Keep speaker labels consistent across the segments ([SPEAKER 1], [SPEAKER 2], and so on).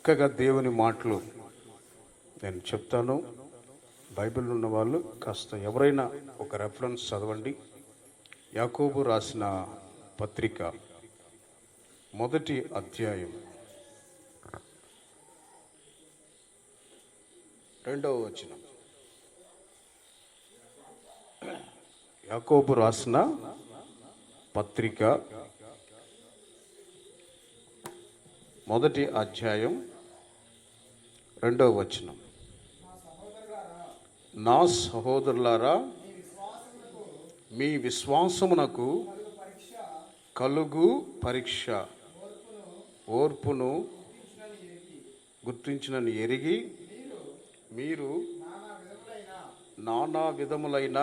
[SPEAKER 1] చక్కగా దేవుని మాటలు నేను చెప్తాను. బైబిల్ ఉన్న వాళ్ళు కాస్త ఎవరైనా ఒక రెఫరెన్స్ చదవండి. యాకోబు రాసిన పత్రిక 1వ అధ్యాయం 2వ వచనం. యాకోబు రాసిన పత్రిక 1వ అధ్యాయం 2వ వచనం. నా సహోదరులారా, మీ విశ్వాసమునకు కలుగు పరీక్ష ఓర్పును గుర్తించినని ఎరిగి మీరు నానా విధములైన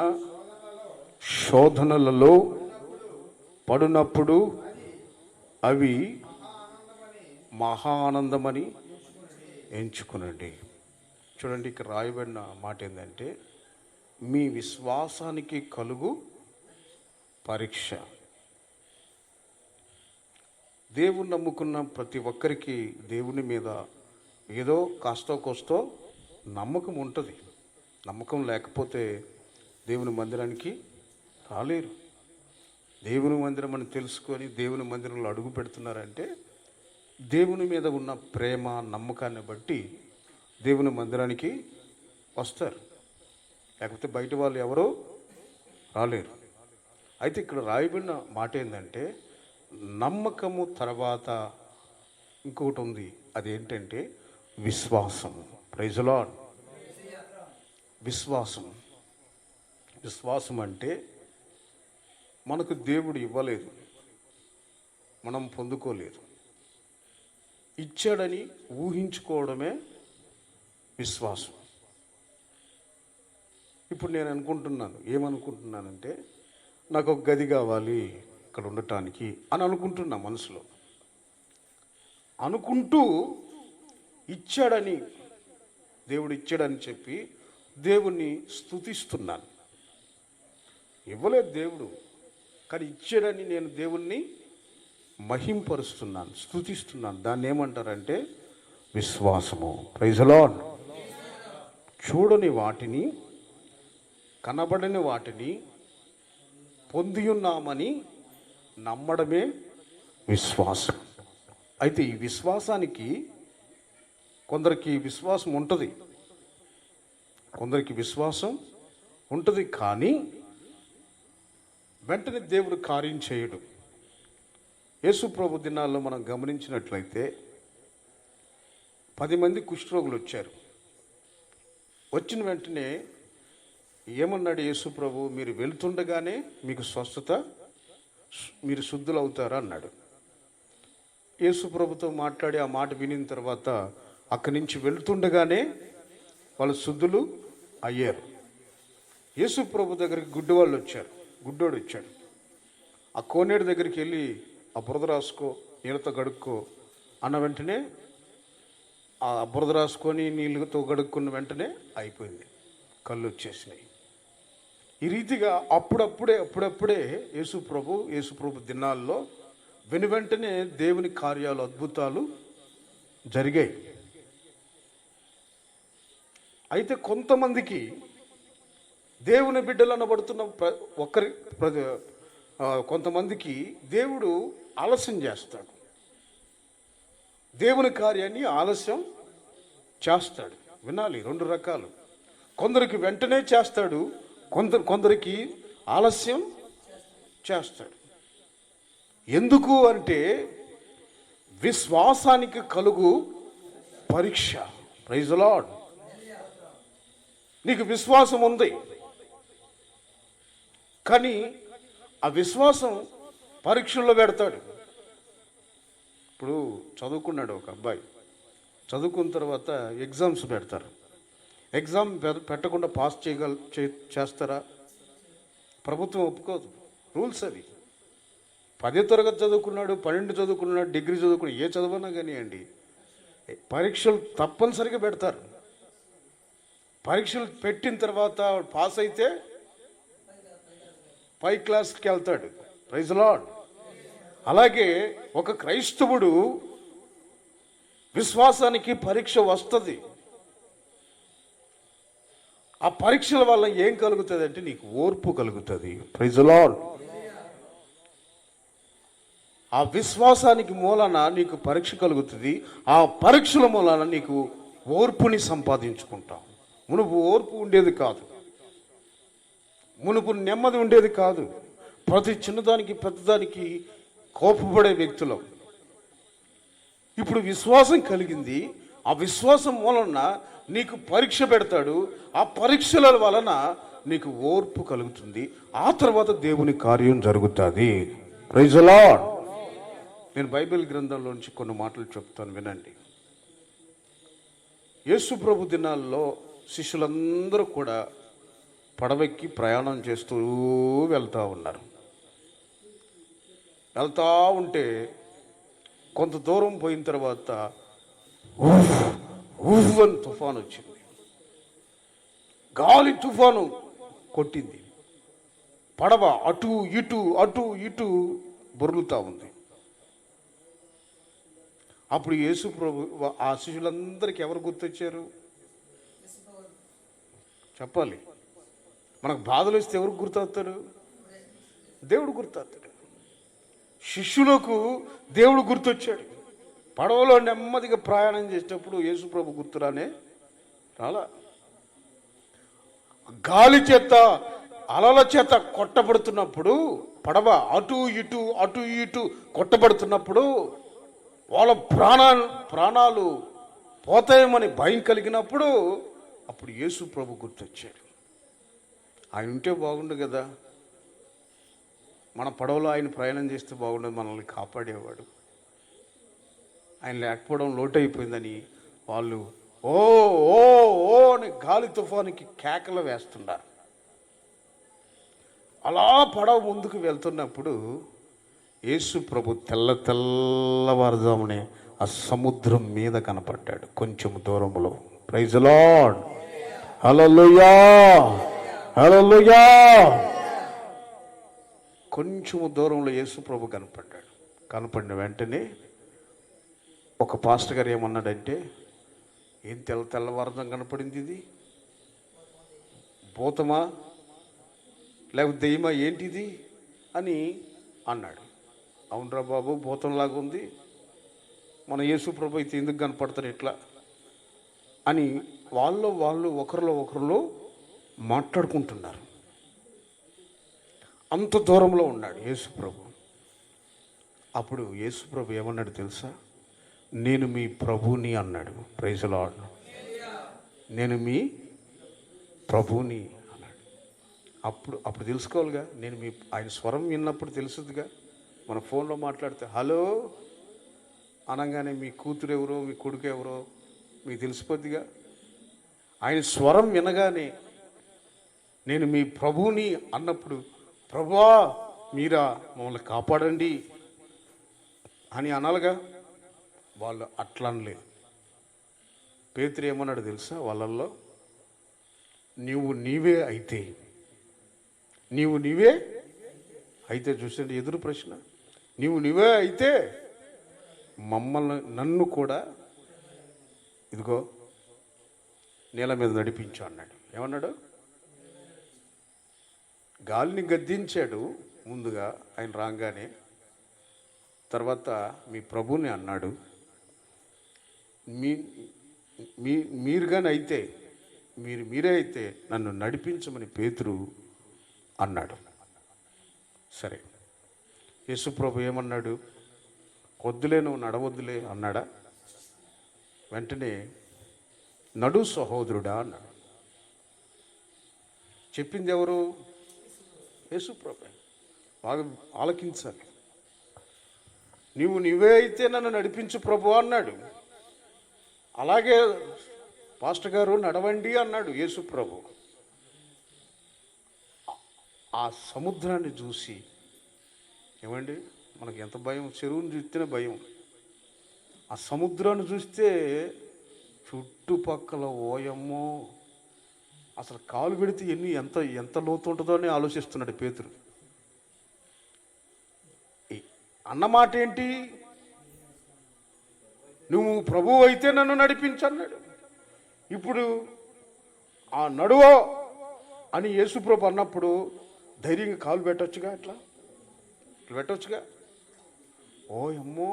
[SPEAKER 1] శోధనలలో పడినప్పుడు అవి మహా ఆనందమని ఎంచుకునండి. చూడండి, ఇక్కడ రాయబడిన మాట ఏంటంటే మీ విశ్వాసానికి కలుగు పరీక్ష. దేవుని నమ్ముకున్న ప్రతి ఒక్కరికి దేవుని మీద ఏదో కాస్తో కోస్తో నమ్మకం ఉంటుంది. నమ్మకం లేకపోతే దేవుని మందిరానికి రాలేరు. దేవుని మందిరం అని తెలుసుకొని దేవుని మందిరంలో అడుగు పెడుతున్నారంటే దేవుని మీద ఉన్న ప్రేమ నమ్మకాన్ని బట్టి దేవుని మందిరానికి వస్తారు. లేకపోతే బయట వాళ్ళు ఎవరో రాలేరు. అయితే ఇక్కడ రాయబడిన మాట ఏంటంటే నమ్మకము తర్వాత ఇంకొకటి ఉంది. అదేంటంటే విశ్వాసము. Praise the lord. విశ్వాసం అంటే మనకు దేవుడు ఇవ్వలేదు, మనం పొందుకోలేదు, ఇచ్చాడని ఊహించుకోవడమే విశ్వాసం. ఇప్పుడు నేను ఏమనుకుంటున్నానంటే నాకు ఒక గది కావాలి ఇక్కడ ఉండటానికి అని అనుకుంటున్నా మనసులో. అనుకుంటూ ఇచ్చాడని, దేవుడు ఇచ్చాడని చెప్పి దేవుణ్ణి స్తుతిస్తున్నాను. ఇవ్వలేదు దేవుడు, కానీ ఇచ్చాడని నేను దేవుణ్ణి మహింపరుస్తున్నాను, స్తుతిస్తున్నాను. దాన్ని ఏమంటారంటే విశ్వాసము. Praise the lord. చూడని వాటిని, కనబడని వాటిని పొంది ఉన్నామని నమ్మడమే విశ్వాసం. అయితే ఈ విశ్వాసానికి కొందరికి విశ్వాసం ఉంటుంది, కానీ వెంటనే దేవుడు కార్యం చేయడు. యేసు ప్రభు దినాల్లో మనం గమనించినట్లయితే 10 మంది కుష్ఠరోగులు వచ్చారు. వచ్చిన వెంటనే ఏమన్నాడు యేసు ప్రభు? మీరు వెళ్తుండగానే మీకు స్వస్థత, మీరు శుద్ధులు అవుతారా అన్నాడు. యేసు ప్రభుతో మాట్లాడి ఆ మాట వినిన తర్వాత అక్కడి నుంచి వెళ్తుండగానే వాళ్ళు శుద్ధులు అయ్యారు. యేసు ప్రభు దగ్గరికి గుడ్డోడు వచ్చాడు. ఆ కోనేరు దగ్గరికి వెళ్ళి ఆ బురద రాసుకో, నీళ్ళతో గడుక్కో అన్న వెంటనే ఆ బురద రాసుకొని నీళ్ళతో గడుక్కున్న వెంటనే అయిపోయింది, కళ్ళు వచ్చేసినాయి. ఈ రీతిగా అప్పుడప్పుడే యేసు ప్రభు దినాల్లో వెంటనే దేవుని కార్యాలు, అద్భుతాలు జరిగాయి. అయితే కొంతమందికి దేవుని బిడ్డలు అనబడుతున్న కొంతమందికి దేవుడు ఆలస్యం చేస్తాడు, దేవుని కార్యాన్ని ఆలస్యం చేస్తాడు. వినాలి, 2 రకాలు. కొందరికి వెంటనే చేస్తాడు, కొందరికి ఆలస్యం చేస్తాడు. ఎందుకు అంటే విశ్వాసానికి కలుగు పరీక్ష. Praise the lord. నీకు విశ్వాసం ఉంది, కానీ ఆ విశ్వాసం పరీక్షల్లో పెడతాడు. ఇప్పుడు చదువుకున్నాడు ఒక అబ్బాయి, చదువుకున్న తర్వాత ఎగ్జామ్స్ పెడతారు. ఎగ్జామ్ పెట్టకుండా పాస్ చేస్తారా? ప్రభుత్వం ఒప్పుకోదు, రూల్స్ అవి. 10వ తరగతి చదువుకున్నాడు, 12 చదువుకున్నాడు, డిగ్రీ చదువుకున్నాడు, ఏ చదువున్నా కానివ్వండి, పరీక్షలు తప్పనిసరిగా పెడతారు. పరీక్షలు పెట్టిన తర్వాత పాస్ అయితే పై క్లాస్కి వెళ్తాడు. Praise the lord. అలాగే ఒక క్రైస్తవుడు విశ్వాసానికి పరీక్ష వస్తుంది. ఆ పరీక్షల వల్ల ఏం కలుగుతుంది అంటే నీకు ఓర్పు కలుగుతుంది. Praise the lord. ఆ విశ్వాసానికి మూలన నీకు పరీక్ష కలుగుతుంది. ఆ పరీక్షల మూలన నీకు ఓర్పుని సంపాదించుకుంటావు. మునుపు ఓర్పు ఉండేది కాదు, మునుపు నెమ్మది ఉండేది కాదు. ప్రతి చిన్నదానికి పెద్దదానికి కోపపడే వ్యక్తులం. ఇప్పుడు విశ్వాసం కలిగింది. ఆ విశ్వాసం మూలన నీకు పరీక్ష పెడతాడు. ఆ పరీక్షల వలన నీకు ఓర్పు కలుగుతుంది. ఆ తర్వాత దేవుని కార్యం జరుగుతుంది. Praise the lord. నేను బైబిల్ గ్రంథంలోంచి కొన్ని మాటలు చెప్తాను, వినండి. యేసు ప్రభు దినాల్లో శిష్యులందరూ కూడా పడవెక్కి ప్రయాణం చేస్తూ వెళ్తూ ఉన్నారు. వెళ్తూ ఉంటే కొంత దూరం పోయిన తర్వాత అని తుఫాను వచ్చింది. గాలి తుఫాను కొట్టింది. పడవ అటు ఇటు బొర్లుతూ ఉంది. అప్పుడు యేసు ప్రభు ఆ శిష్యులందరికీ ఎవరు గుర్తొచ్చారు? చెప్పాలి. మనకు బాధలు వస్తే ఎవరికి గుర్తొస్తాడు? దేవుడు గుర్తొస్తాడు. శిష్యులకు దేవుడు గుర్తొచ్చాడు. పడవలో నెమ్మదిగా ప్రయాణం చేసేటప్పుడు యేసు ప్రభు గుర్తురానే రాలా. గాలి చేత అలల చేత కొట్టబడుతున్నప్పుడు, పడవ అటు ఇటు కొట్టబడుతున్నప్పుడు వాళ్ళ ప్రాణాలు పోతాయేమని భయం కలిగినప్పుడు అప్పుడు యేసు ప్రభు గుర్తొచ్చాడు. ఆయన ఉంటే బాగుండు కదా, మన పడవలో ఆయన ప్రయాణం చేస్తే బాగుండదు, మనల్ని కాపాడేవాడు. ఆయన లేకపోవడం లోటు అయిపోయిందని వాళ్ళు ఓ ఓ ఓ అని గాలి తుఫానికి కేకలు వేస్తున్నారు. అలా పడవ ముందుకు వెళ్తున్నప్పుడు యేసు ప్రభు తెల్లవారుజామునే ఆ సముద్రం మీద కనపడ్డాడు కొంచెం దూరంలో. Praise the lord. Hallelujah, hallelujah. కొంచెము దూరంలో యేసు ప్రభు కనపడ్డాడు. కనపడిన వెంటనే ఒక పాస్టర్ గారు ఏమన్నాడంటే, ఏం తెల్లవారుజాం కనపడింది, ఇది భూతమా లేకపోతే దెయ్యమా ఏంటిది అని అన్నాడు. అవునరా బాబు, భూతంలాగా ఉంది, మన యేసు ప్రభు అయితే ఎందుకు కనపడతారు ఇట్లా అని వాళ్ళు ఒకరిలో మాట్లాడుకుంటున్నారు. అంత దూరంలో ఉన్నాడు యేసు ప్రభు. అప్పుడు యేసు ప్రభు ఏమన్నాడు తెలుసా? నేను మీ ప్రభుని అన్నాడు. Praise the lord. నేను మీ ప్రభుని అన్నాడు. అప్పుడు తెలుసుకోవాలిగా. నేను మీ ఆయన స్వరం విన్నప్పుడు తెలుసుదిగా. మన ఫోన్లో మాట్లాడితే హలో అనగానే మీ కూతురు ఎవరో మీ కొడుకు ఎవరో మీకు తెలిసిపోద్దిగా. ఆయన స్వరం వినగానే నేను మీ ప్రభుని అన్నప్పుడు, ప్రభువా మీరా మమ్మల్ని కాపాడండి అని అనాలిగా. వాళ్ళు అట్లా అనలేదు. పేతురు ఏమన్నాడు తెలుసా వాళ్ళల్లో? నీవే అయితే చూసండి ఎదురు ప్రశ్న. నీవే అయితే నన్ను కూడా ఇదిగో నేల మీద నడిపించు అన్నాడు. ఏమన్నాడు? గాలిని గద్దించాడు ముందుగా ఆయన రాగానే. తర్వాత మీ ప్రభుని అన్నాడు. మీరే అయితే నన్ను నడిపించమని పేతురు అన్నాడు. సరే, యేసు ప్రభు ఏమన్నాడు? వద్దులే, నువ్వు నడవద్దులే అన్నాడా? వెంటనే నడు సహోదరుడా అన్నాడు. చెప్పింది ఎవరు? యేసు ప్రభు. బాగా ఆలకించాలి. నీవే అయితే నన్ను నడిపించు ప్రభు అన్నాడు. అలాగే పాస్టర్ గారు నడవండి అన్నాడు యేసు ప్రభు. ఆ సముద్రాన్ని చూసి ఏమండి, మనకి ఎంత భయం! చెరువుని చూస్తేనే భయం. ఆ సముద్రాన్ని చూస్తే చుట్టుపక్కల ఓయమ్మో, అసలు కాలు పెడితే ఎంత లోతు ఉంటుందో అని ఆలోచిస్తున్నాడు పేతురు. అన్నమాట ఏంటి? నువ్వు ప్రభువు అయితే నన్ను నడిపించన్నాడు. ఇప్పుడు ఆ నడువో అని యేసుప్రభు అన్నప్పుడు ధైర్యంగా కాలు పెట్టొచ్చుగా, ఇట్లా పెట్టొచ్చుగా. ఓ అమ్మో,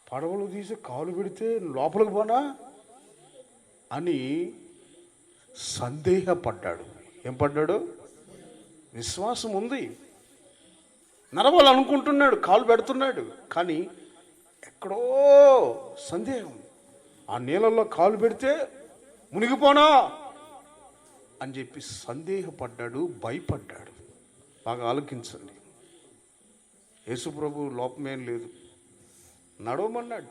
[SPEAKER 1] పడవలు తీసి కాలు పెడితే లోపలికి పోనా అని సందేహపడ్డాడు. ఏం పడ్డాడు? విశ్వాసం ఉంది, నడవాలనుకుంటున్నాడు, కాలు పెడుతున్నాడు, కానీ ఎక్కడో సందేహం. ఆ నీళ్ళల్లో కాలు పెడితే మునిగిపోనా అని చెప్పి సందేహపడ్డాడు, భయపడ్డాడు. బాగా ఆలోచించండి. యేసుప్రభు లోపమేం లేదు, నడవమన్నాడు.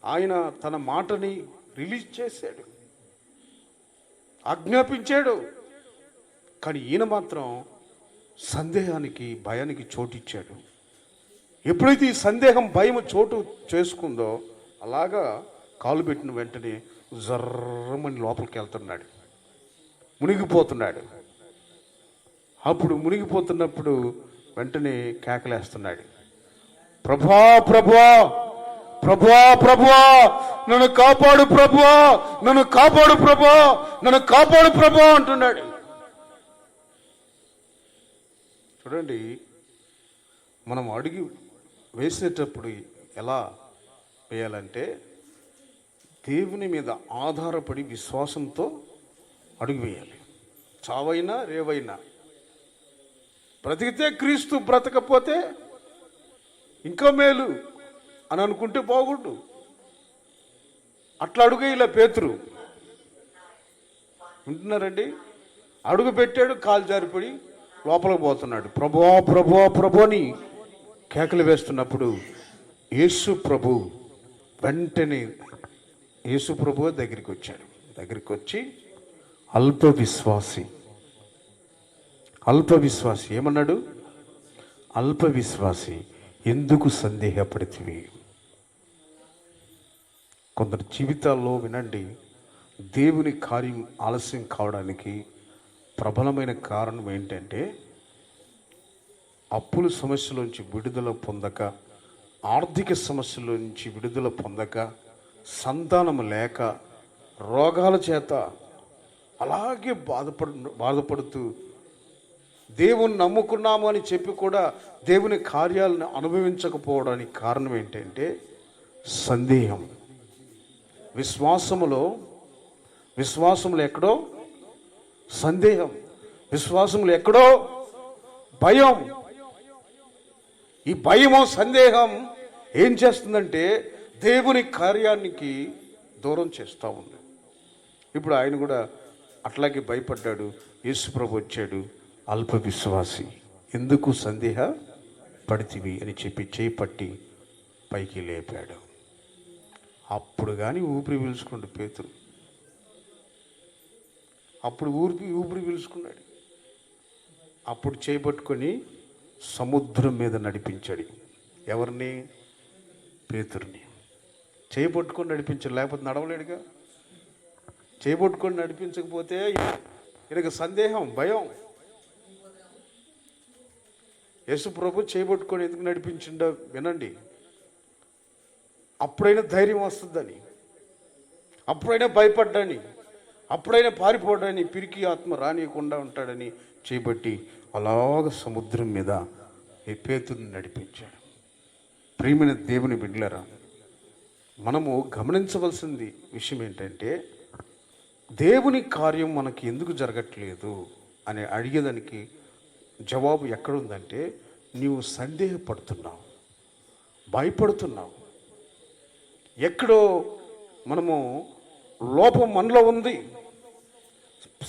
[SPEAKER 1] ఆయన తన మాటని రిలీజ్ చేశాడు, ఆజ్ఞాపించాడు. కానీ ఈయన మాత్రం సందేహానికి, భయానికి చోటిచ్చాడు. ఎప్పుడైతే ఈ సందేహం, భయం చోటు చేసుకుందో అలాగా కాలు పెట్టిన వెంటనే జర్రమని లోపలికి వెళ్తున్నాడు, మునిగిపోతున్నాడు. అప్పుడు మునిగిపోతున్నప్పుడు వెంటనే కేకలేస్తున్నాడు, ప్రభువా ప్రభువా ప్రభువా ప్రభువా, నన్ను కాపాడు ప్రభువా, నన్ను కాపాడు ప్రభువా, నన్ను కాపాడు ప్రభువా అంటున్నాడు. చూడండి, మనం అడుగు వేసేటప్పుడు ఎలా వేయాలంటే దేవుని మీద ఆధారపడి విశ్వాసంతో అడుగు వేయాలి. చావైనా రేవైనా, బ్రతికితే క్రీస్తు, బ్రతకపోతే ఇంకా మేలు అని అనుకుంటే బాగుండు. అట్లా అడుగు ఇలా పేతురు. వింటున్నారండి? అడుగు పెట్టాడు, కాలు జారిపడి లోపలికి పోతున్నాడు. ప్రభువా ప్రభువా ప్రభు అని కేకలు వేస్తున్నప్పుడు యేసు ప్రభు వెంటనే యేసు ప్రభు దగ్గరికి వచ్చాడు. దగ్గరికి వచ్చి అల్ప విశ్వాసి ఏమన్నాడు? అల్ప విశ్వాసి, ఎందుకు సందేహపడితివి? కొందరు జీవితాల్లో వినండి, దేవుని కార్యం ఆలస్యం కావడానికి ప్రబలమైన కారణం ఏంటంటే అప్పుల సమస్యలోంచి విడుదల పొందక, ఆర్థిక సమస్యల నుంచి విడుదల పొందక, సంతానం లేక, రోగాల చేత అలాగే బాధపడుతూ దేవుని నమ్ముకున్నాము అని చెప్పి కూడా దేవుని కార్యాలను అనుభవించకపోవడానికి కారణం ఏంటంటే సందేహం. విశ్వాసములో ఎక్కడో సందేహం, విశ్వాసములో ఎక్కడో భయం. ఈ భయము, సందేహం ఏం చేస్తుందంటే దేవుని కార్యానికి దూరం చేస్తూ ఉంది. ఇప్పుడు ఆయన కూడా అట్లాగే భయపడ్డాడు. యేసుప్రభు వచ్చాడు, అల్ప విశ్వాసి, ఎందుకు సందేహ పడితివి అని చెప్పి చేయి పట్టి పైకి లేపాడు. అప్పుడు కానీ ఊపిరి పీల్చుకోండి పేతురు. అప్పుడు ఊపిరి పీల్చుకున్నాడు. అప్పుడు చేపట్టుకొని సముద్రం మీద నడిపించాడు. ఎవరిని? పేతురుని. చేపట్టుకొని నడిపించాడు, లేకపోతే నడవలేడుగా. చేపట్టుకొని నడిపించకపోతే ఈయనకు సందేహం, భయం. యేసు ప్రభు చేపట్టుకొని ఎందుకు నడిపించిండో వినండి. అప్పుడైనా ధైర్యం వస్తుందని, అప్పుడైనా భయపడ్డాని, అప్పుడైనా పారిపోవడాన్ని, పిరికి ఆత్మ రానియకుండా ఉంటాడని చేపట్టి అలాగ సముద్రం మీద ఈ పేతురుని నడిపించాడు. ప్రియమైన దేవుని బిడ్డలారా, మనము గమనించవలసింది విషయం ఏంటంటే దేవుని కార్యం మనకి ఎందుకు జరగట్లేదు అని అడిగేదానికి జవాబు ఎక్కడుందంటే నీవు సందేహపడుతున్నావు, భయపడుతున్నావు. ఎక్కడో మనము లోపం మనలో ఉంది.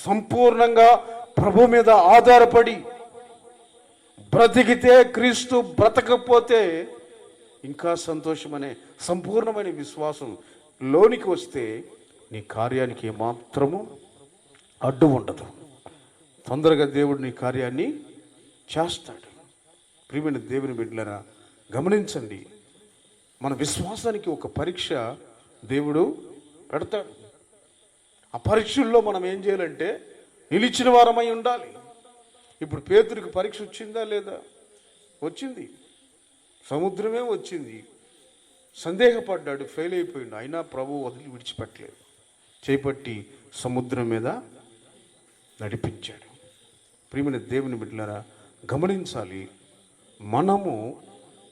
[SPEAKER 1] సంపూర్ణంగా ప్రభు మీద ఆధారపడి బ్రతికితే క్రీస్తు, బ్రతకపోతే ఇంకా సంతోషమనే సంపూర్ణమైన విశ్వాసం లోనికి వస్తే నీ కార్యానికి ఏమాత్రము అడ్డు ఉండదు. తొందరగా దేవుడు నీ కార్యాన్ని చేస్తాడు. ప్రియమైన దేవుని బిడ్డలారా, గమనించండి, మన విశ్వాసానికి ఒక పరీక్ష దేవుడు పెడతాడు. ఆ పరీక్షల్లో మనం ఏం చేయాలంటే నిలిచిన వారమై ఉండాలి. ఇప్పుడు పేతురికి పరీక్ష వచ్చిందా లేదా? వచ్చింది. సముద్రమే వచ్చింది. సందేహపడ్డాడు, ఫెయిల్ అయిపోయిండు. అయినా ప్రభు వదిలి విడిచిపెట్టలేదు. చేపట్టి సముద్రం మీద నడిపించాడు. ప్రియమైన దేవుని బిడ్డలారా, గమనించాలి, మనము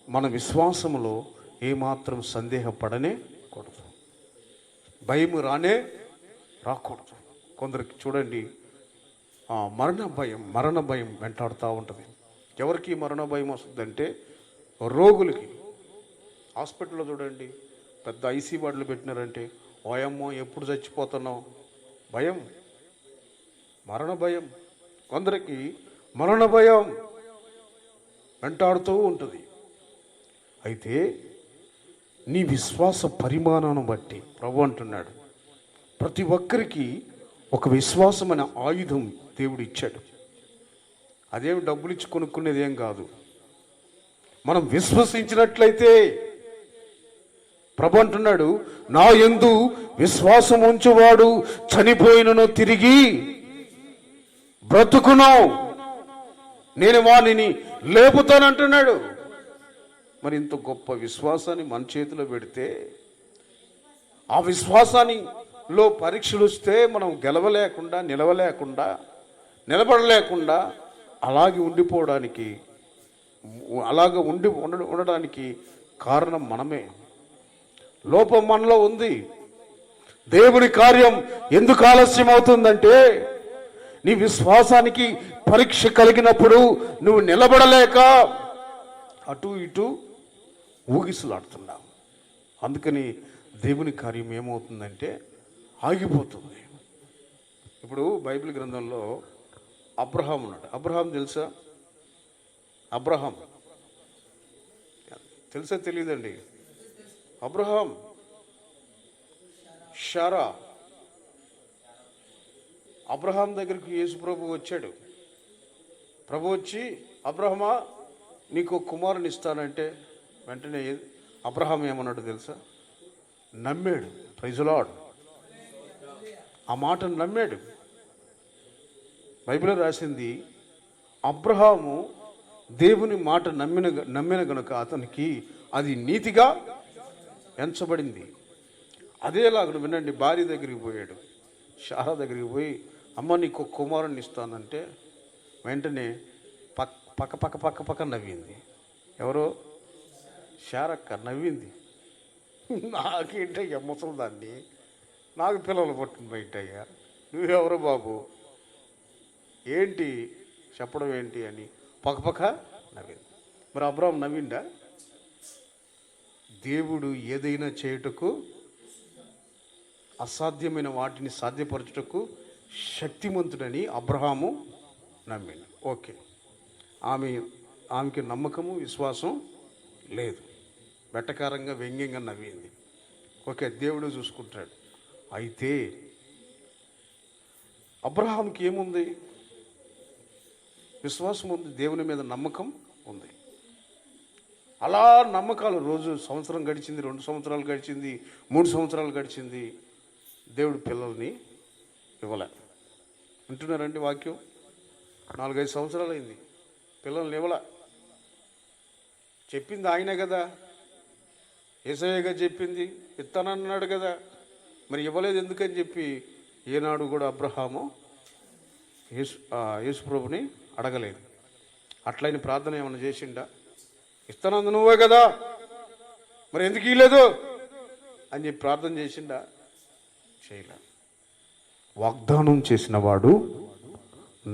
[SPEAKER 1] మన విశ్వాసములో ఏమాత్రం సందేహపడనే కూడదు. భయం రాకూడదు. కొందరికి చూడండి, మరణ భయం వెంటాడుతూ ఉంటుంది. ఎవరికి మరణ భయం వస్తుందంటే రోగులకి. హాస్పిటల్లో చూడండి, పెద్ద ఐసీ వార్డులు పెట్టినారంటే, ఓయమ్మో ఎప్పుడు చచ్చిపోతున్నావు, భయం, మరణ భయం. కొందరికి మరణ భయం వెంటాడుతూ ఉంటుంది. అయితే నీ విశ్వాస పరిమాణాన్ని బట్టి ప్రభు అంటున్నాడు, ప్రతి ఒక్కరికి ఒక విశ్వాసం అనే ఆయుధం దేవుడు ఇచ్చాడు. అదేమి డబ్బులు ఇచ్చి కొనుక్కునేది ఏం కాదు. మనం విశ్వసించినట్లయితే, ప్రభు అంటున్నాడు, నా యందు విశ్వాసం ఉంచువాడు చనిపోయినను తిరిగి బ్రతుకును, నేను వానిని లేపుతానంటున్నాడు. మరి ఇంత గొప్ప విశ్వాసాన్ని మన చేతిలో పెడితే, ఆ విశ్వాసానిలో పరీక్షలు వస్తే మనం గెలవలేకుండా, నిలబడలేకుండా అలాగే ఉండిపోవడానికి, ఉండడానికి కారణం మనమే. లోపం మనలో ఉంది. దేవుని కార్యం ఎందుకు ఆలస్యం అవుతుందంటే, నీ విశ్వాసానికి పరీక్ష కలిగినప్పుడు నువ్వు నిలబడలేక అటు ఇటు ఊగిసలాడుతున్నావు. అందుకని దేవుని కార్యం ఏమవుతుందంటే ఆగిపోతుంది. ఇప్పుడు బైబిల్ గ్రంథంలో అబ్రహాం ఉన్నాడు. అబ్రహాం తెలుసా? అబ్రహాం తెలుసా తెలియదండి? అబ్రహాం, షారా. అబ్రహాం దగ్గరికి యేసు ప్రభు వచ్చాడు. ప్రభు వచ్చి, అబ్రహమా నీకు కుమారుని ఇస్తానంటే వెంటనే అబ్రహాం ఏమన్నాడు తెలుసా? నమ్మాడు. Praise the lord. ఆ మాటను నమ్మాడు. బైబిల్లో రాసింది, అబ్రహాము దేవుని మాట నమ్మిన గనుక అతనికి అది నీతిగా ఎంచబడింది. అదేలాగా వినండి, భార్య దగ్గరికి పోయాడు. షారా దగ్గరికి పోయి, అమ్మ నీకు కుమారుని ఇస్తానంటే వెంటనే పక్క నవ్వింది. ఎవరో? షారక్క నవ్వింది. నాకేంటయ్యా ముసలిదాన్ని, నాకు పిల్లలు పట్టుకుని బయటయ్యా, నువ్వెవరు బాబు, ఏంటి చెప్పడం ఏంటి అని పక్క నవ్వింది. మరి అబ్రహాం నవ్విండా? దేవుడు ఏదైనా చేయుటకు, అసాధ్యమైన వాటిని సాధ్యపరచుటకు శక్తిమంతుడని అబ్రహాము నమ్మిండు. ఓకే, ఆమెకి నమ్మకము, విశ్వాసం లేదు. వెటకారంగా, వ్యంగ్యంగా నవ్వింది. ఓకే, దేవుడు చూసుకుంటాడు. అయితే అబ్రహాంకి ఏముంది? విశ్వాసం ఉంది, దేవుని మీద నమ్మకం ఉంది. అలా నమ్మకాలు రోజు, సంవత్సరం గడిచింది, 2 సంవత్సరాలు గడిచింది, 3 సంవత్సరాలు గడిచింది, దేవుడు పిల్లల్ని ఇవ్వలే. వింటున్నారండి వాక్యం? 4-5 సంవత్సరాలు అయింది, పిల్లల్ని ఇవ్వలే. చెప్పింది ఆయనే కదా, యేసయ్యగా చెప్పింది, ఇస్తానన్నాడు కదా, మరి ఇవ్వలేదు ఎందుకని చెప్పి ఏనాడు కూడా అబ్రహాము యేసు ప్రభుని అడగలేదు. అట్లయిన ప్రార్థన ఏమన్నా చేసిండా? ఇస్తానందు నువ్వే కదా, మరి ఎందుకు ఇవ్వలేదు అని చెప్పి ప్రార్థన చేసిండా? చేయలే. వాగ్దానం చేసిన వాడు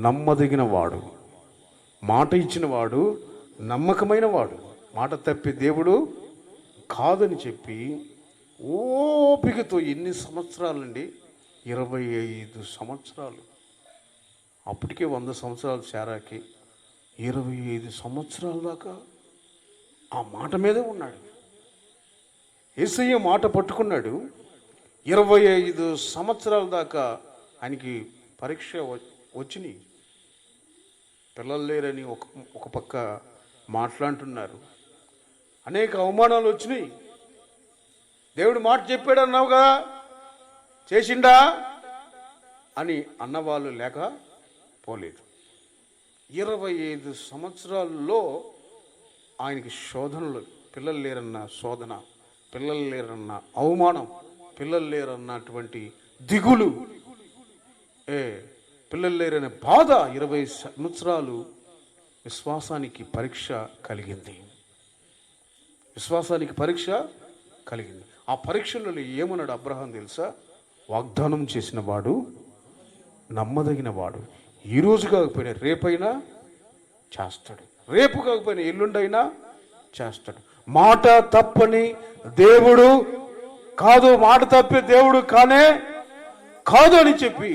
[SPEAKER 1] నమ్మదగిన వాడు, మాట ఇచ్చిన వాడు నమ్మకమైన వాడు, మాట తప్పి దేవుడు కాదని చెప్పి ఓపికతో ఎన్ని సంవత్సరాలండి? 25 సంవత్సరాలు. అప్పటికే 100 సంవత్సరాలు శారాకి, 25 సంవత్సరాల దాకా ఆ మాట మీదే ఉన్నాడు. యేసయ్య మాట పట్టుకున్నాడు. 25 సంవత్సరాల దాకా ఆయనకి పరీక్ష వచ్చినాయి. పిల్లలు లేరని ఒక పక్క మాట్లాడుతున్నారు, అనేక అవమానాలు వచ్చినాయి. దేవుడు మాట చెప్పాడు అన్నావు కదా, చేసిండా అని అన్నవాళ్ళు లేక పోలేదు. 25 సంవత్సరాల్లో ఆయనకి శోధనలు, పిల్లలు లేరన్న శోధన పిల్లలు లేరన్న అవమానం, పిల్లలు లేరన్నటువంటి దిగులు, పిల్లలు లేరనే బాధ 20 సంవత్సరాలు విశ్వాసానికి పరీక్ష కలిగింది. విశ్వాసానికి పరీక్ష కలిగింది. ఆ పరీక్షలలో ఏమన్నాడు అబ్రహాం తెలుసా? వాగ్దానం చేసిన వాడు నమ్మదగిన వాడు, ఈరోజు కాకపోయినా రేపైనా చేస్తాడు, రేపు కాకపోయినా ఎల్లుండైనా చేస్తాడు. మాట తప్పని దేవుడు కాదు, మాట తప్పే దేవుడు కాదు అని చెప్పి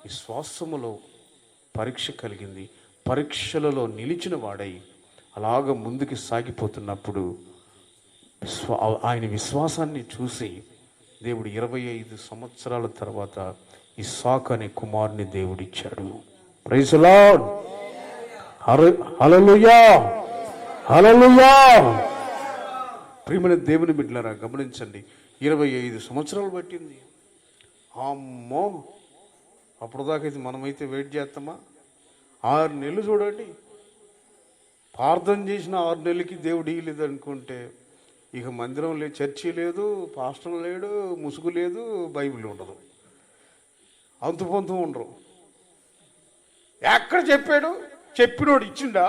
[SPEAKER 1] విశ్వాసములో పరీక్ష కలిగింది. పరీక్షలలో నిలిచిన వాడై అలాగ ముందుకు సాగిపోతున్నప్పుడు ఆయన విశ్వాసాన్ని చూసి దేవుడు 25 సంవత్సరాల తర్వాత ఇస్సాకు అనే కుమారుని దేవుడిచ్చాడు. Praise the lord. Hallelujah, hallelujah. ప్రియమైన దేవుని బిడ్డలారా, గమనించండి, 25 సంవత్సరాలు పట్టింది. అమ్మో, అప్పుడు దాకా మనమైతే వెయిట్ చేస్తామా? 6 నెలలు చూడండి. ప్రార్థన చేసిన 6 నెలలకి దేవుడు ఇయ్యలేదు అనుకుంటే ఇక మందిరం లేదు, చర్చి లేదు, పాస్టర్ లేడు, ముసుగు లేదు, బైబిల్ ఉండదు, అంతు ఉండరు. ఎక్కడ చెప్పాడు? చెప్పినోడు ఇచ్చిండా?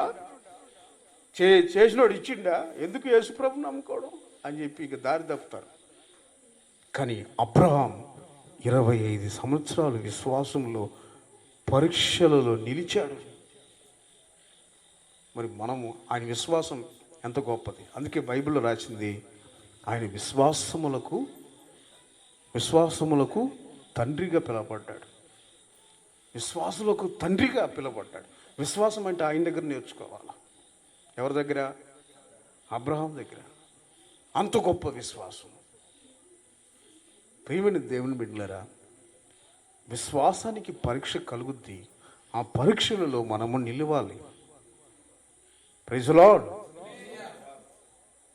[SPEAKER 1] చేసినోడు ఇచ్చిండా? ఎందుకు యేసుప్రభుని నమ్ముకోవడం అని చెప్పి ఇక దారి తప్పుతారు. కానీ అబ్రహాం 25 సంవత్సరాలు విశ్వాసంలో పరీక్షలలో నిలిచాడు. మరి మనము ఆయన విశ్వాసం ఎంత గొప్పది. అందుకే బైబిల్లో రాసింది, ఆయన విశ్వాసములకు తండ్రిగా పిలవబడ్డాడు. విశ్వాసులకు తండ్రిగా పిలవబడ్డాడు. విశ్వాసం అంటే ఆయన దగ్గర నేర్చుకోవాలా. ఎవరి దగ్గర? అబ్రహాం దగ్గర. అంత గొప్ప విశ్వాసం. ప్రియమైన దేవుని బిడ్డలారా, విశ్వాసానికి పరీక్ష కలుగుద్ది. ఆ పరీక్షలలో మనము నిలవాలి. Praise the lord.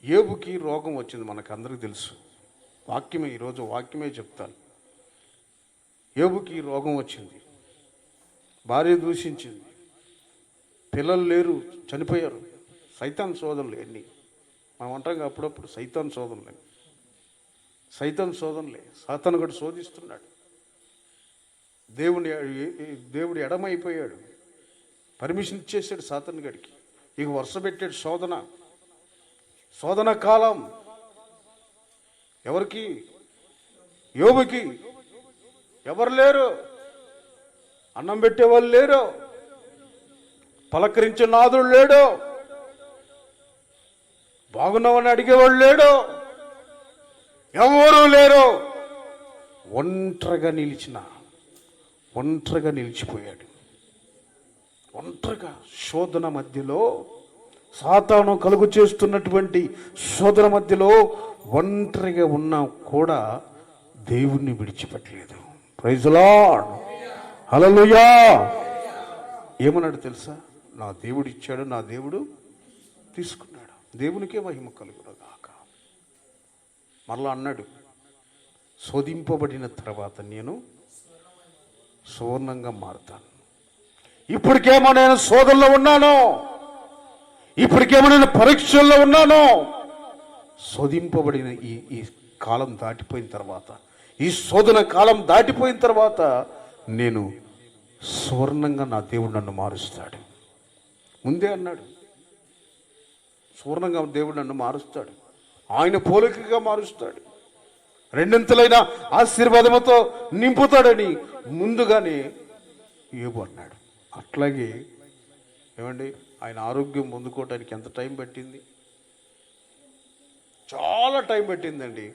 [SPEAKER 1] యోబుకి రోగం వచ్చింది, మనకు అందరికీ తెలుసు. ఈరోజు వాక్యమే చెప్తాను. యోబుకి రోగం వచ్చింది, భార్య దూషించింది, పిల్లలు లేరు, చనిపోయారు. సైతాన్ శోధనలు ఎన్ని మనం అంటాం అప్పుడప్పుడు. సైతాన్ శోధనలే. సాతానుగాడు శోధిస్తున్నాడు. దేవుడు ఎడమైపోయాడు. పర్మిషన్ ఇచ్చేసాడు సాతాను గడికి. ఇక వరుస పెట్టాడు శోధన కాలం. ఎవరికి? యోబుకి. ఎవరు లేరు, అన్నం పెట్టేవాళ్ళు లేరు, పలకరించే నాదుడు లేడు, బాగున్నామని అడిగేవాళ్ళు లేడు, ఎవరూ లేరు. ఒంటరిగా నిలిచిపోయాడు. ఒంటరిగా శోధన మధ్యలో, సాతాను కలుగు చేస్తున్నటువంటి శోధన మధ్యలో ఒంటరిగా ఉన్నా కూడా దేవుణ్ణి విడిచిపెట్టలేదు. Praise the lord. హల్లెలూయా. ఏమన్నాడు తెలుసా? నా దేవుడు ఇచ్చాడు, నా దేవుడు తీసుకున్నాడు, దేవునికే మహిమ కలుగునుగాక. మరలా అన్నాడు, శోధింపబడిన తర్వాత నేను సువర్ణంగా మారుతాను. ఇప్పటికేమో నేను శోధనలో ఉన్నాను, ఇప్పటికేమో నేను పరీక్షల్లో ఉన్నాను. శోధింపబడిన ఈ కాలం దాటిపోయిన తర్వాత, ఈ శోధన కాలం దాటిపోయిన తర్వాత నేను సువర్ణంగా నా దేవుడు నన్ను మారుస్తాడు. ముందే అన్నాడు, సువర్ణంగా దేవుడు నన్ను మారుస్తాడు, ఆయన పోలికగా మారుస్తాడు, రెండింతలైన ఆశీర్వాదముతో నింపుతాడని ముందుగానే యోబు అన్నాడు. అట్లాగే ఏమండి, ఆయన ఆరోగ్యం పొందుకోవడానికి ఎంత టైం పట్టింది? చాలా టైం పట్టిందండి.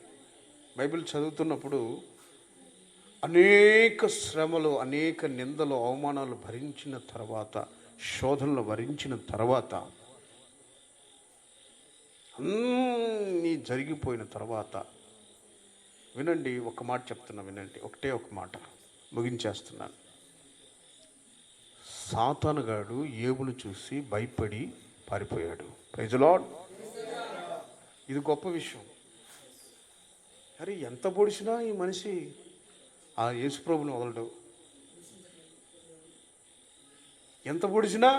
[SPEAKER 1] బైబిల్ చదువుతున్నప్పుడు అనేక శ్రమలు, అనేక నిందలు, అవమానాలు భరించిన తర్వాత, శోధనలు భరించిన తర్వాత, అన్నీ జరిగిపోయిన తర్వాత, వినండి, ఒక మాట చెప్తున్నా, వినండి, ఒక మాట ముగించేస్తున్నాను. సాతానుగాడు యోబును చూసి భయపడి పారిపోయాడు. Praise the lord. ఇది గొప్ప విషయం. అరే, ఎంత పొడిచినా ఈ మనిషి ఆ యేసుప్రభుని వదలడు. ఎంత పొడిచినా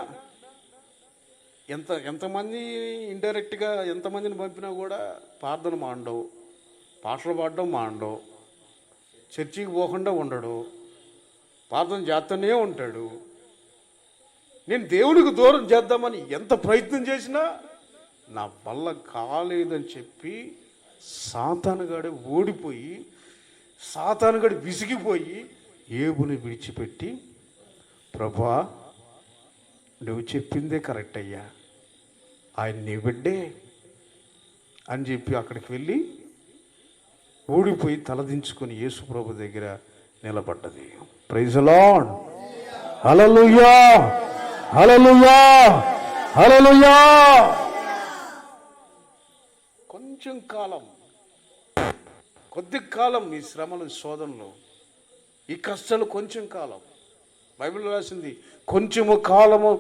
[SPEAKER 1] ఎంతమంది ఇండైరెక్ట్గా ఎంతమందిని పంపినా కూడా ప్రార్థన మాండవు, పాటలు పాడడం మాండవు, చర్చికి పోకుండా ఉండడు, ప్రార్థన చేస్తూనే ఉంటాడు. నేను దేవునికి దూరం చేద్దామని ఎంత ప్రయత్నం చేసినా నా వల్ల కాలేదని చెప్పి సాతానుగాడు ఓడిపోయి, సాతానుగాడు విసిగిపోయి ఏబుని విడిచిపెట్టి, ప్రభువా నువ్వు చెప్పిందే కరెక్ట్ అయ్యా, ఆయన నీ బిడ్డే అని చెప్పి అక్కడికి వెళ్ళి ఓడిపోయి తలదించుకొని యేసు ప్రభు దగ్గర నిలబడ్డది. Praise the lord. Hallelujah, hallelujah, hallelujah. కొంచెం కాలం, కొద్ది కాలం ఈ శ్రమలు, శోధనలు, ఈ కష్టాలు కొంచెం కాలం. బైబిల్ రాసింది, కొంచెము కాలము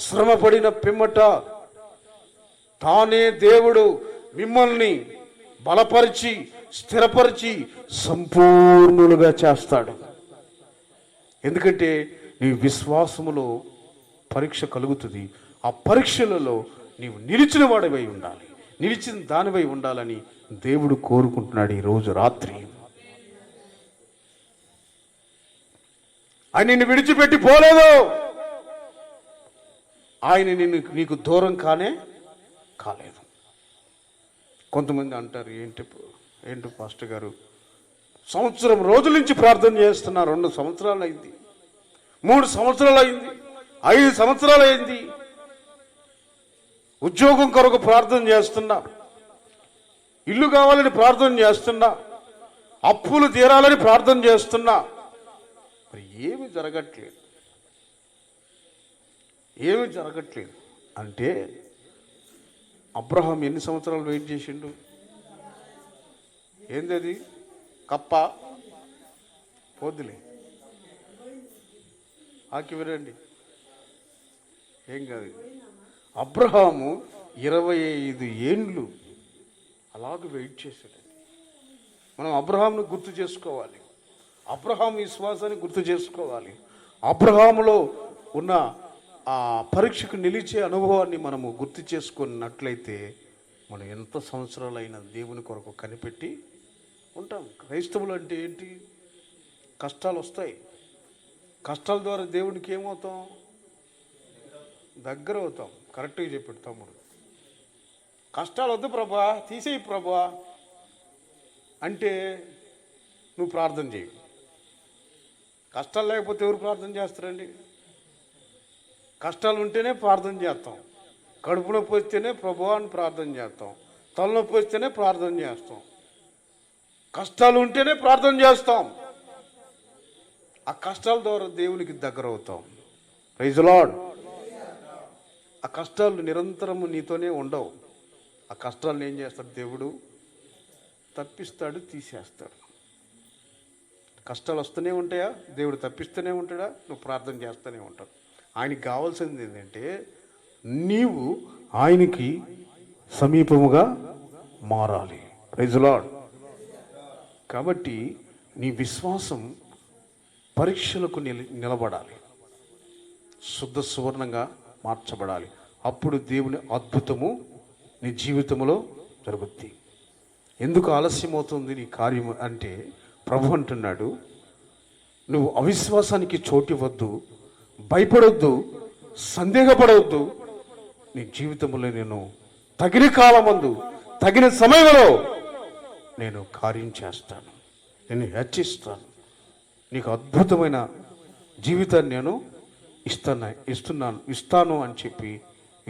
[SPEAKER 1] శ్రమ పడిన పిమ్మట తానే దేవుడు మిమ్మల్ని బలపరిచి, స్థిరపరిచి సంపూర్ణులుగా చేస్తాడు. ఎందుకంటే నీ విశ్వాసములో పరీక్ష కలుగుతుంది. ఆ పరీక్షలలో నీవు నిలిచిన వాడివై ఉండాలి, నిలిచిన దానివై ఉండాలని దేవుడు కోరుకుంటున్నాడు. ఈరోజు రాత్రి ఆయన నిన్ను విడిచిపెట్టి పోలేదు. ఆయన నీకు దూరం కాలేదు. కొంతమంది అంటారు, ఏంటి పాస్టర్ గారు, సంవత్సరం రోజుల నుంచి ప్రార్థన చేస్తున్నా, 2 సంవత్సరాలు అయింది, 3 సంవత్సరాలు అయింది, 5 సంవత్సరాలు అయింది, ఉద్యోగం కొరకు ప్రార్థన చేస్తున్నా, ఇల్లు కావాలని ప్రార్థన చేస్తున్నా, అప్పులు తీరాలని ప్రార్థన చేస్తున్నా, మరి ఏమి జరగట్లేదు అంటే అబ్రహాం ఎన్ని సంవత్సరాలు వెయిట్ చేసిండు? ఏంది అది? కప్ప పోద్దులే, ఆకి వినండి, ఏం కాదు. అబ్రహాము 25 ఏండ్లు అలాగ వెయిట్ చేశాడు. మనం అబ్రహాంను గుర్తు చేసుకోవాలి, అబ్రహాం విశ్వాసాన్ని గుర్తు చేసుకోవాలి. అబ్రహాములో ఉన్న ఆ పరీక్షకు నిలిచే అనుభవాన్ని మనము గుర్తు చేసుకున్నట్లయితే మనం ఎంత సంవత్సరాలైనా దేవుని కొరకు కనిపెట్టి ఉంటాం. క్రైస్తవులు అంటే ఏంటి? కష్టాలు వస్తాయి, కష్టాల ద్వారా దేవునికి ఏమవుతాం? దగ్గర అవుతాం. కరెక్ట్గా చెప్పాడు తమ్ముడు. కష్టాలు వద్దు ప్రభా, తీసేయి ప్రభా అంటే నువ్వు ప్రార్థన చేయి. కష్టాలు లేకపోతే ఎవరు ప్రార్థన చేస్తారండి? కష్టాలు ఉంటేనే ప్రార్థన చేస్తాం. కడుపు నొప్పి వస్తేనే ప్రభువా అని ప్రార్థన చేస్తాం. తలనొప్పి వస్తేనే ప్రార్థన చేస్తాం. కష్టాలు ఉంటేనే ప్రార్థన చేస్తాం. ఆ కష్టాల ద్వారా దేవునికి దగ్గర అవుతాం. Praise the lord. ఆ కష్టాలు నిరంతరము నీతోనే ఉండవు. ఆ కష్టాలను ఏం చేస్తాడు దేవుడు? తప్పిస్తాడు, తీసేస్తాడు. కష్టాలు వస్తూనే ఉంటాయా? దేవుడు తప్పిస్తూనే ఉంటాడా? నువ్వు ప్రార్థన చేస్తూనే ఉంటావు. ఆయనకి కావాల్సింది ఏంటంటే నీవు ఆయనకి సమీపముగా మారాలి. Praise the lord. కాబట్టి నీ విశ్వాసం పరీక్షలకు నిలబడాలి, శుద్ధ సువర్ణంగా మార్చబడాలి. అప్పుడు దేవుని అద్భుతము నీ జీవితంలో జరుగుద్ది. ఎందుకు ఆలస్యం అవుతుంది నీ కార్యం అంటే ప్రభు అంటున్నాడు, నువ్వు అవిశ్వాసానికి చోటివ్వద్దు, భయపడొద్దు, సందేహపడవద్దు. నీ జీవితంలో నేను తగిన కాలమందు, తగిన సమయంలో నేను కార్యం చేస్తాను, నేను హెచ్చిస్తాను, నీకు అద్భుతమైన జీవితాన్ని నేను ఇస్తాను అని చెప్పి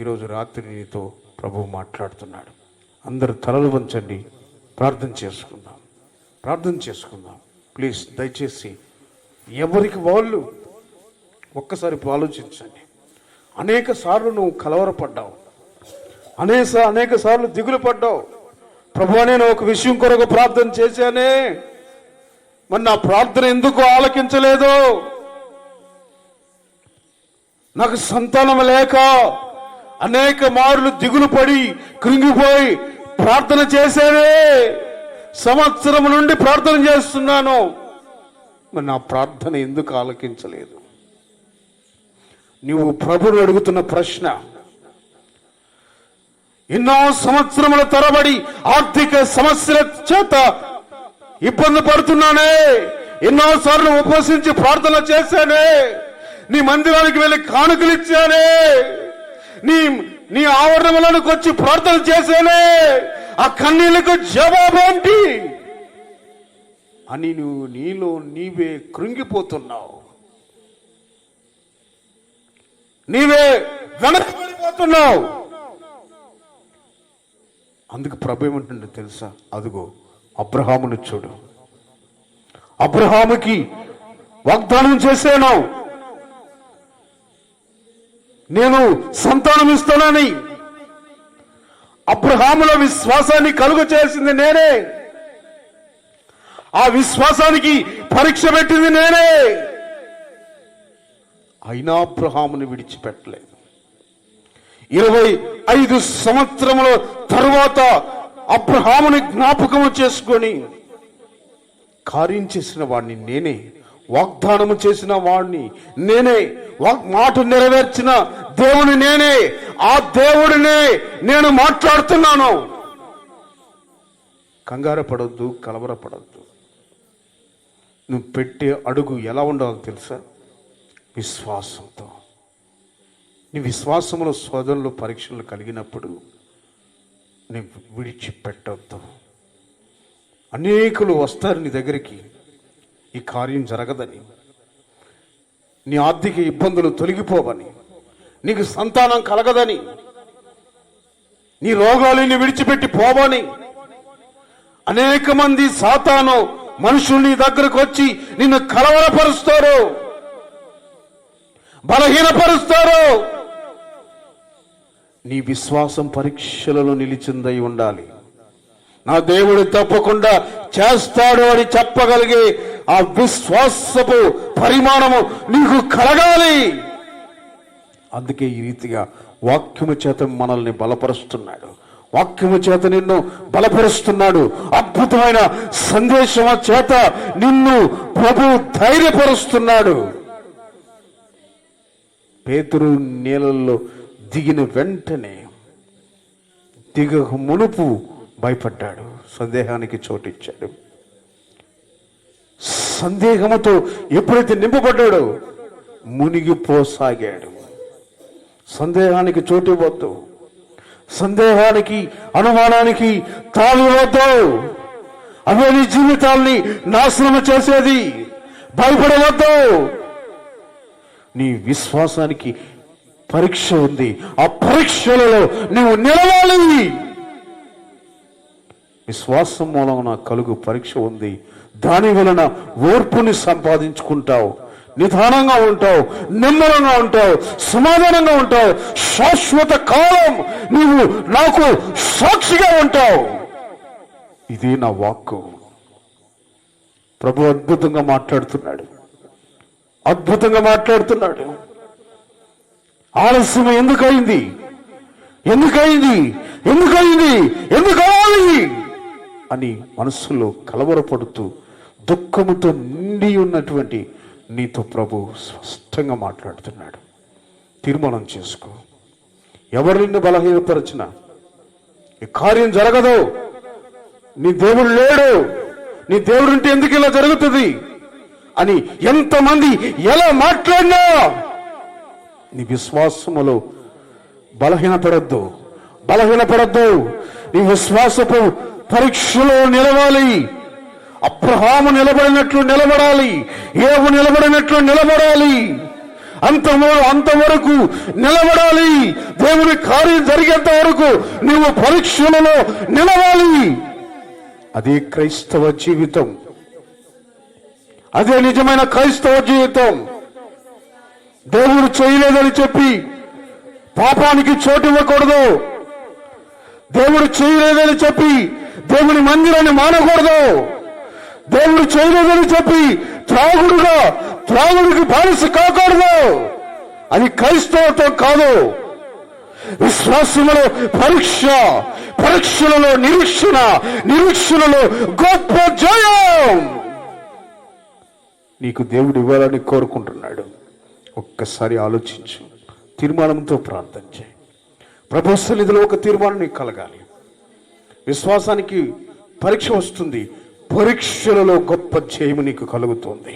[SPEAKER 1] ఈరోజు రాత్రి నీతో ప్రభువు మాట్లాడుతున్నాడు. అందరూ తలలు వంచండి, ప్రార్థన చేసుకుందాం. ప్లీజ్ దయచేసి ఎవరికి వాళ్ళు ఒక్కసారి ఆలోచించండి. అనేక సార్లు నువ్వు కలవరపడ్డావు, అనేక సార్లు దిగులు పడ్డావు. ప్రభువా నేను ఒక విషయం కొరకు ప్రార్థన చేశానే, మరి నా ప్రార్థన ఎందుకు ఆలకించలేదు? నాకు సంతానం లేక అనేక మార్లు దిగులు పడి కృంగిపోయి ప్రార్థన చేశానే, సంవత్సరం నుండి ప్రార్థన చేస్తున్నాను, మరి నా ప్రార్థన ఎందుకు ఆలకించలేదు? నువ్వు ప్రభువుని అడుగుతున్న ప్రశ్న, ఎన్నో సంవత్సరముల తరబడి ఆర్థిక సమస్యల చేత ఇబ్బంది పడుతున్నానే, ఎన్నోసార్లు ఉపవసించి ప్రార్థన చేశానే, నీ మందిరానికి వెళ్ళి కానుకలు ఇచ్చానే, నీ ఆవరణలోకి వచ్చి ప్రార్థన చేశానే, ఆ కన్నీళ్లకు జవాబేంటి అని నువ్వు నీలో నీవే కృంగిపోతున్నావు, నీవే వెనకబడిపోతున్నావు. అందుకు ప్రభు ఏమంటుండే తెలుసా? అదిగో అబ్రహామును చూడు, అబ్రహాముకి వాగ్దానం చేశాను, నేను సంతానం ఇస్తానని. అబ్రహాముల విశ్వాసాన్ని కలుగ చేసింది నేనే, ఆ విశ్వాసానికి పరీక్ష పెట్టింది నేనే. అయినా అబ్రహాముని విడిచిపెట్టలేదు. 25 సంవత్సరముల తరువాత అబ్రహాముని జ్ఞాపకము చేసుకొని కార్యం చేసిన వాడిని నేనే, వాగ్దానము చేసిన వాడిని నేనే, మాట నెరవేర్చిన దేవుని నేనే, ఆ దేవుడినే నేను మాట్లాడుతున్నాను. కంగారు పడొద్దు, కలవరపడొద్దు. నువ్వు పెట్టే అడుగు ఎలా ఉండాలో తెలుసా? విశ్వాసంతో. నీ విశ్వాసములో శోధనలు పరీక్షలు కలిగినప్పుడు నువ్వు విడిచిపెట్టొద్దు. అనేకులు వస్తారు నీ దగ్గరికి, ఈ కార్యం జరగదని, నీ ఆర్థిక ఇబ్బందులు తొలగిపోవని, నీకు సంతానం కలగదని, నీ రోగాలని విడిచిపెట్టి పోవని. అనేక మంది సాతాను మనుషులు నీ దగ్గరకు వచ్చి నిన్ను కలవరపరుస్తారు, బలహీనపరుస్తారు. నీ విశ్వాసం పరీక్షలలో నిలిచిందై ఉండాలి. నా దేవుడు తప్పకుండా చేస్తాడు అని చెప్పగలిగే ఆ విశ్వాసపు పరిమాణము నీకు కలగాలి. అందుకే ఈ రీతిగా వాక్యము చేత మనల్ని బలపరుస్తున్నాడు, వాక్యము చేత నిన్ను బలపరుస్తున్నాడు. అద్భుతమైన సందేశము చేత నిన్ను ప్రభు ధైర్యపరుస్తున్నాడు. పేతురు నీళ్ళల్లో దిగిన వెంటనే దిగక మునుపు భయపడ్డాడు, సందేహానికి చోటిచ్చాడు. సందేహముతో ఎప్పుడైతే నింపబడ్డాడో మునిగిపోసాగాడు. సందేహానికి చోటివ్వద్దు, సందేహానికి అనుమానానికి తావివ్వద్దు. అవే నీ జీవితాల్ని నాశనం చేసేది. భయపడవద్దు. నీ విశ్వాసానికి పరీక్ష ఉంది, ఆ పరీక్షలలో నీవు నిలవాలి. విశ్వాసం మూలమున కలుగు పరీక్ష ఉంది, దాని వలన ఓర్పుని సంపాదించుకుంటావు, నిదానంగా ఉంటావు, నిమ్మలంగా ఉంటావు, సమాధానంగా ఉంటావు. శాశ్వత కాలం నీవు నాకు సాక్షిగా ఉంటావు. ఇదే నా వాక్కు. ప్రభు అద్భుతంగా మాట్లాడుతున్నాడు, అద్భుతంగా మాట్లాడుతున్నాడు. ఆలస్యం ఎందుకైంది, ఎందుకైంది, ఎందుకైంది, ఎందుకవాలి అని మనస్సులో కలవరపడుతూ దుఃఖముతో నిండి ఉన్నటువంటి నీతో ప్రభు స్పష్టంగా మాట్లాడుతున్నాడు. తీర్మానం చేసుకో. ఎవరు నిన్ను బలహీనపరచిన ఈ కార్యం జరగదు. నీ దేవుడు లేడు, నీ దేవుడు ఉంటే ఎందుకు ఇలా జరుగుతుంది అని ఎంతమంది ఎలా మాట్లాడినా నీ విశ్వాసములో బలహీనపడద్దు, బలహీనపడద్దు. నీ విశ్వాసపు పరీక్షలో నిలవాలి. అబ్రహాము నిలబడినట్లు నిలబడాలి, యోబు నిలబడినట్లు నిలబడాలి. అంతవరకు నిలబడాలి. దేవుని కార్యం జరిగేంత వరకు నీవు పరీక్షలలో నిలవాలి. అదే క్రైస్తవ జీవితం, అదే నిజమైన క్రైస్తవ జీవితం. దేవుడు చేయలేదని చెప్పి పాపానికి చోటు ఇవ్వకూడదు. దేవుడు చేయలేదని చెప్పి దేవుని మందిరాన్ని మానకూడదు. దేవుడు చేయలేదని చెప్పి త్రాగుడికి బానిస కాకూడదు. అది క్రైస్తవత్వం కాదు. విశ్వాసములో పరీక్ష, పరీక్షలలో నిరీక్షణ, నిరీక్షణలో గొప్ప జయం నీకు దేవుడు ఇవ్వాలని కోరుకుంటున్నాడు. ఒక్కసారి ఆలోచించు, తీర్మానంతో ప్రార్థన చేయి. ప్రభు సన్నిధిలో ఒక తీర్మానం నీకు కలగాలి. విశ్వాసానికి పరీక్ష వస్తుంది, పరీక్షలలో గొప్ప జయము నీకు కలుగుతుంది.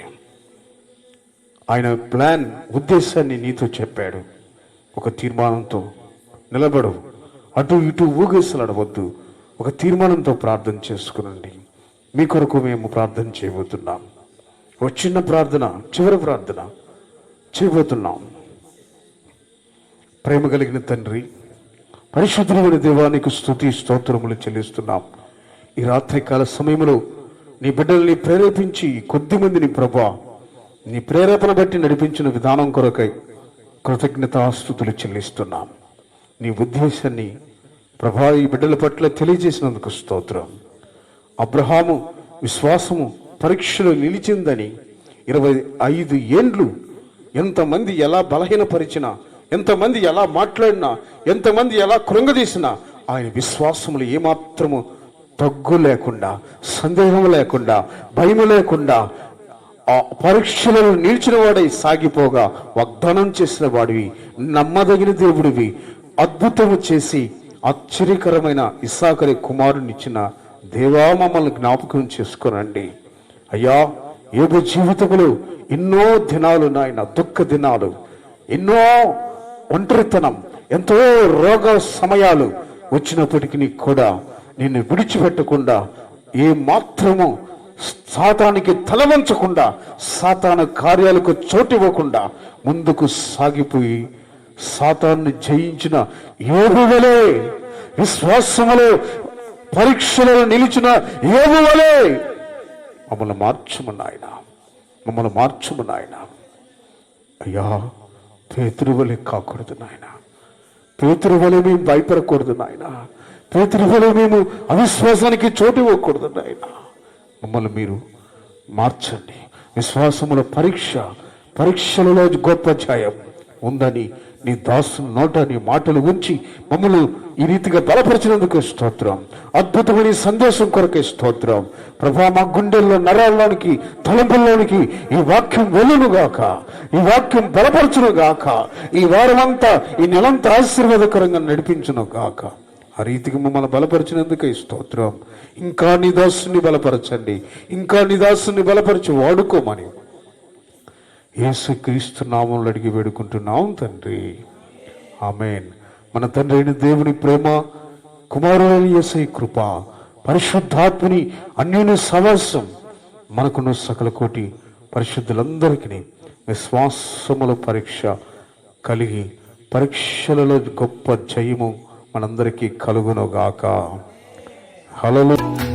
[SPEAKER 1] ఆయన ప్లాన్, ఉద్దేశాన్ని నీతో చెప్పాడు. ఒక తీర్మానంతో నిలబడు, అటు ఇటు ఊగేసలాడవద్దు. ఒక తీర్మానంతో ప్రార్థన చేసుకునండి. మీ కొరకు మేము ప్రార్థన చేయబోతున్నాం. ఒక చిన్న ప్రార్థన, చివరి ప్రార్థన చేయబోతున్నాం. ప్రేమ కలిగిన తండ్రి, పరిశుద్ధమైన దేవానికి స్తుతి స్తోత్రములు చెల్లిస్తున్నాం. ఈ రాత్రికాల సమయంలో నీ బిడ్డల్ని ప్రేరేపించి కొద్దిమందిని ప్రభా నీ ప్రేరేపణ బట్టి నడిపించిన విధానం కొరకై కృతజ్ఞతాస్తుతులు చెల్లిస్తున్నాం. నీ ఉద్దేశాన్ని ప్రభా ఈ బిడ్డల పట్ల తెలియజేసినందుకు స్తోత్రం. అబ్రహాము విశ్వాసము పరీక్షలో నిలిచిందని 25 ఏండ్లు ఎంతమంది ఎలా బలహీనపరిచినా, ఎంతమంది ఎలా మాట్లాడినా, ఎంతమంది ఎలా కృంగదీసినా ఆయన విశ్వాసములు ఏమాత్రము తగ్గు లేకుండా, సందేహం లేకుండా, భయం లేకుండా ఆ పరీక్షలను నిలిచిన వాడై సాగిపోగా వాగ్దానం చేసిన వాడివి, నమ్మదగిన దేవుడివి, అద్భుతము చేసి ఆశ్చర్యకరమైన ఇస్సాకరి కుమారునిచ్చిన దేవా మమ్మల్ని జ్ఞాపకం చేసుకోనండి. అయ్యా, యోబు జీవితంలో ఎన్నో దినాలు నాయన, దుఃఖ దినాలు, ఎన్నో ఒంటరితనం, ఎంతో రోగ సమయాలు వచ్చినప్పటికీ కూడా నిన్ను విడిచిపెట్టకుండా, ఏ మాత్రము సాతానికి తలవంచకుండా, సాతాను కార్యాలకు చోటివ్వకుండా ముందుకు సాగిపోయి సాతాన్ని జయించిన యోబు వలె, విశ్వాసములో పరీక్షలలో నిలిచిన యోబు వలె మమ్మల్ని మార్చుము నాయన, మమ్మల్ని మార్చుము నాయన. అయ్యా, పేతురు వలె కాకూడదు నాయన, పేతురు వలె మేము భయపడకూడదు నాయన, పేతురు వలె మేము అవిశ్వాసానికి చోటు ఇవ్వకూడదు నాయన. మమ్మల్ని మీరు మార్చండి. విశ్వాసముల పరీక్షలలో గొప్ప జయం ఉందని నీ దాసు నోట నీ మాటలు ఉంచి మమ్మల్ని ఈ రీతిగా బలపరిచినందుకు స్తోత్రం. అద్భుతమైన సందేశం కొరకే స్తోత్రం. ప్రభా, మా గుండెల్లో, నరాల్లోనికి, తలంపుల్లోనికి ఈ వాక్యం వెలునుగాక, ఈ వాక్యం బలపరచును గాక, ఈ వారమంతా, ఈ నెలంతా ఆశీర్వాదకరంగా నడిపించును గాక. ఆ రీతికి మమ్మల్ని బలపరిచినందుకే స్తోత్రం. ఇంకా నీ దాసుని బలపరచండి, ఇంకా నీ దాసుని బలపరిచి వాడుకోమని యేసుక్రీస్తు నామములో అడిగి వేడుకుంటున్నాం తండ్రి, ఆమేన్. మన తండ్రి అయిన దేవుని ప్రేమ, కుమారుడైన యేసయ్య కృప, పరిశుద్ధాత్మని అన్యోన్య సహవాసం మనకున్న సకల కోటి పరిశుద్ధులందరికీ విశ్వాసముల పరీక్ష కలిగి పరీక్షలలో గొప్ప జయము మనందరికీ కలుగునుగాక. హల్లెలూయా.